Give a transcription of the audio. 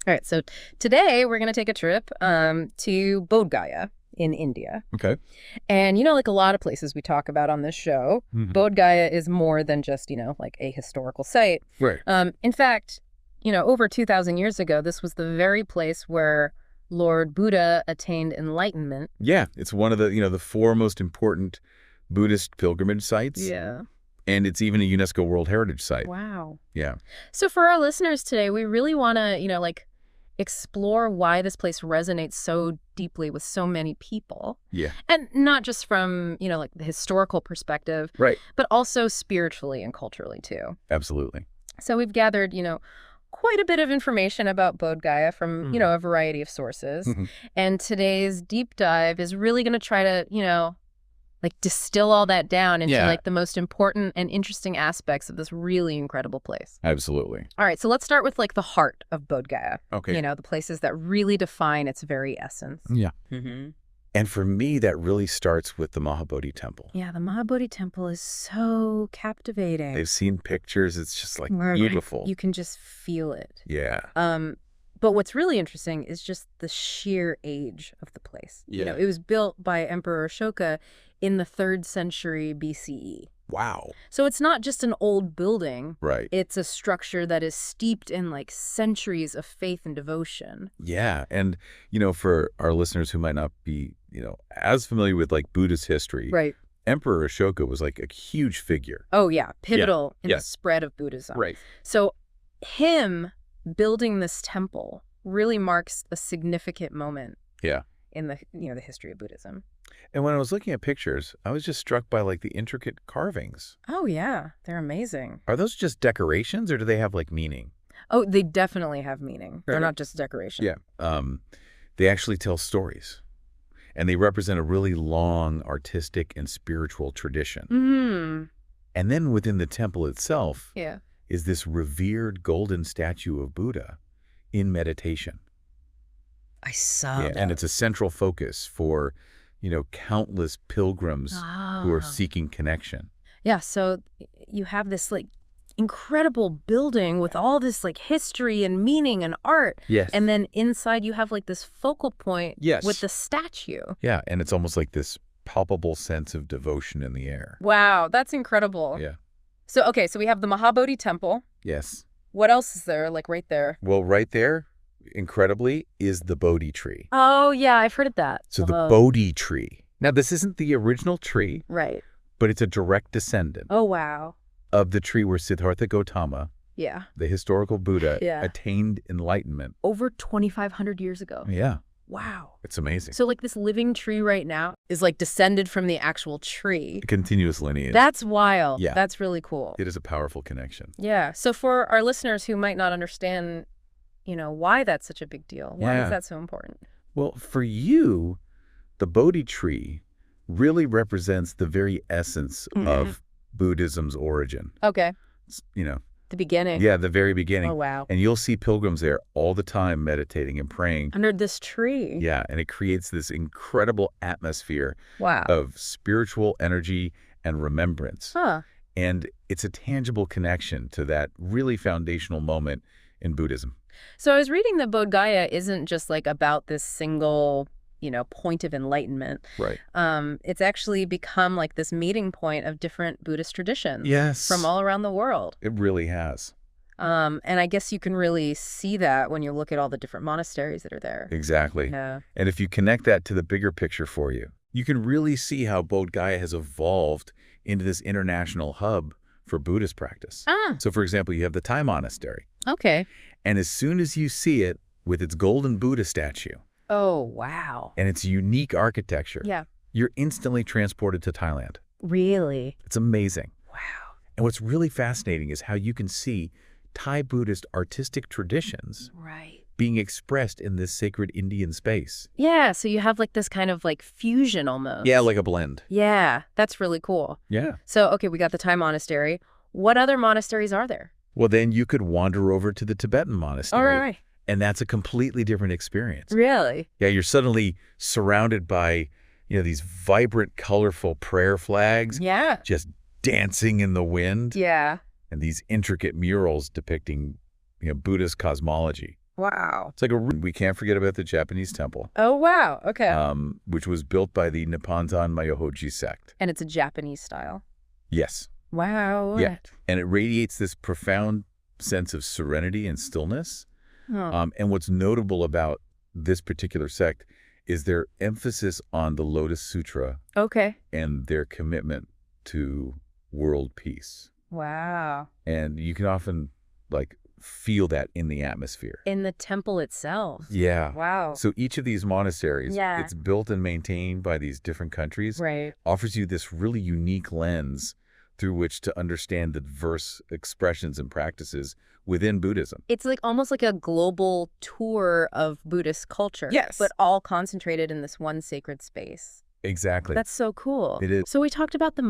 All right, so today we're going to take a trip to Bodh Gaya in India. Okay. And, like a lot of places we talk about on this show, Bodh Gaya is more than just, like a historical site. Right. In fact, over 2,000 years ago, this was the very place where Lord Buddha attained enlightenment. Yeah, it's one of the, the four most important Buddhist pilgrimage sites. Yeah. And it's even a UNESCO World Heritage Site. Wow. Yeah. So for our listeners today, we really want to, explore why this place resonates so deeply with so many people. Yeah. And not just from, the historical perspective, Right. but also spiritually and culturally too. Absolutely. So we've gathered, quite a bit of information about Bodh Gaya from, a variety of sources. And today's deep dive is really going to try to, distill all that down into the most important and interesting aspects of this really incredible place. Absolutely. All right, so let's start with the heart of Bodh Gaya. Okay. The places that really define its very essence. Yeah. And for me, that really starts with the Mahabodhi Temple. Yeah, the Mahabodhi Temple is so captivating. They've seen pictures. It's just beautiful. You can just feel it. Yeah. But what's really interesting is just the sheer age of the place. Yeah. It was built by Emperor Ashoka in the 3rd century BCE. Wow. So it's not just an old building. Right. It's a structure that is steeped in centuries of faith and devotion. Yeah. And, for our listeners who might not be, as familiar with Buddhist history. Right. Emperor Ashoka was a huge figure. Oh, yeah. Pivotal in the spread of Buddhism. Right. So him building this temple really marks a significant moment. Yeah. In the, the history of Buddhism. And when I was looking at pictures, I was just struck by the intricate carvings. Oh, yeah. They're amazing. Are those just decorations or do they have meaning? Oh, they definitely have meaning. They're not just decoration. Yeah. They actually tell stories. And they represent a really long artistic and spiritual tradition. And then within the temple itself is this revered golden statue of Buddha in meditation. I saw that. And it's a central focus for, countless pilgrims who are seeking connection. Yeah, so you have this incredible building with all this history and meaning and art. Yes. And then inside you have this focal point with the statue. Yeah, and it's almost like this palpable sense of devotion in the air. Wow, that's incredible. Yeah. So, okay, so we have the Mahabodhi Temple. Yes. What else is there, right there? Well, right there, incredibly, is the Bodhi Tree. Oh, yeah, I've heard of that. So the Bodhi Tree. Now, this isn't the original tree. Right. But it's a direct descendant. Oh, wow. Of the tree where Siddhartha Gautama, the historical Buddha, attained enlightenment. Over 2,500 years ago. Yeah. Wow. It's amazing. So this living tree right now is descended from the actual tree. A continuous lineage. That's wild. Yeah. That's really cool. It is a powerful connection. Yeah. So for our listeners who might not understand, why that's such a big deal, why is that so important? Well, for you, the Bodhi tree really represents the very essence of Buddhism's origin. Okay. The beginning. Yeah, the very beginning. Oh, wow. And you'll see pilgrims there all the time meditating and praying. Under this tree. Yeah, and it creates this incredible atmosphere wow. of spiritual energy and remembrance. Huh. And it's a tangible connection to that really foundational moment in Buddhism. So I was reading that Bodh Gaya isn't just about this single point of enlightenment. Right. It's actually become this meeting point of different Buddhist traditions. Yes. From all around the world. It really has. And I guess you can really see that when you look at all the different monasteries that are there. Exactly. Yeah. And if you connect that to the bigger picture for you, you can really see how Bodh Gaya has evolved into this international hub for Buddhist practice. So, for example, you have the Thai monastery. Okay. And as soon as you see it with its golden Buddha statue, oh, wow. and its unique architecture, you're instantly transported to Thailand. Really? It's amazing. Wow. And what's really fascinating is how you can see Thai Buddhist artistic traditions being expressed in this sacred Indian space. Yeah, so you have this kind of fusion almost. Yeah, like a blend. Yeah, that's really cool. Yeah. So, okay, we got the Thai monastery. What other monasteries are there? Well, then you could wander over to the Tibetan monastery. All right. And that's a completely different experience. Really? Yeah, you're suddenly surrounded by, these vibrant, colorful prayer flags. Yeah. Just dancing in the wind. Yeah. And these intricate murals depicting, Buddhist cosmology. Wow. It's like we can't forget about the Japanese temple. Oh, wow. Okay. Which was built by the Nipponzan Myohoji sect. And it's a Japanese style. Yes. Wow. Yeah. And it radiates this profound sense of serenity and stillness. Oh. And what's notable about this particular sect is their emphasis on the Lotus Sutra. Okay. And their commitment to world peace. Wow. And you can often, like, feel that in the atmosphere. In the temple itself. Yeah. Wow. So each of these monasteries, it's built and maintained by these different countries, right, offers you this really unique lens through which to understand the diverse expressions and practices within Buddhism. It's like almost like a global tour of Buddhist culture. Yes. But all concentrated in this one sacred space. Exactly. That's so cool. It is. So we talked about the